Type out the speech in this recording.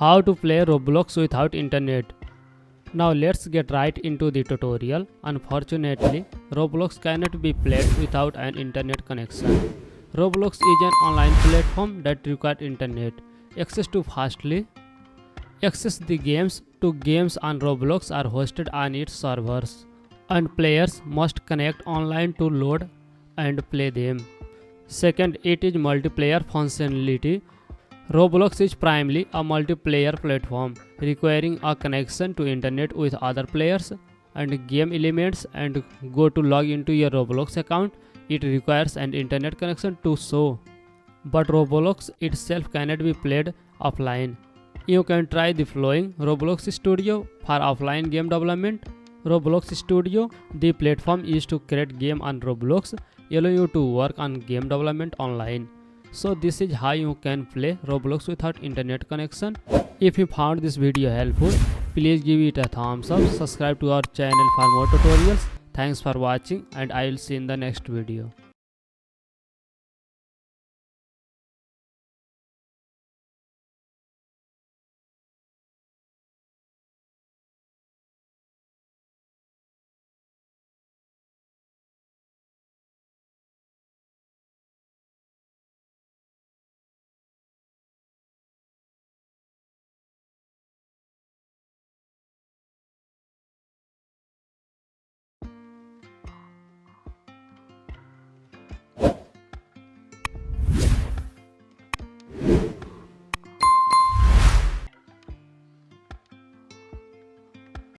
How to play Roblox without internet. Now let's get right into the tutorial. Unfortunately, Roblox cannot be played without an internet connection. Roblox is an online platform that requires internet access to fastly access the games. Games on Roblox are hosted on its servers, and players must connect online to load and play them. Second, it is multiplayer functionality. Roblox is primarily a multiplayer platform requiring a connection to internet with other players and game elements and go to log into your Roblox account. It requires an internet connection to show. But Roblox itself cannot be played offline. You can try the following: Roblox Studio for offline game development. Roblox Studio, the platform is to create game on Roblox, allow you to work on game development online. So this is how you can play Roblox without internet connection. If you found this video helpful, please give it a thumbs up, subscribe to our channel for more tutorials. Thanks for watching and I will see you in the next video.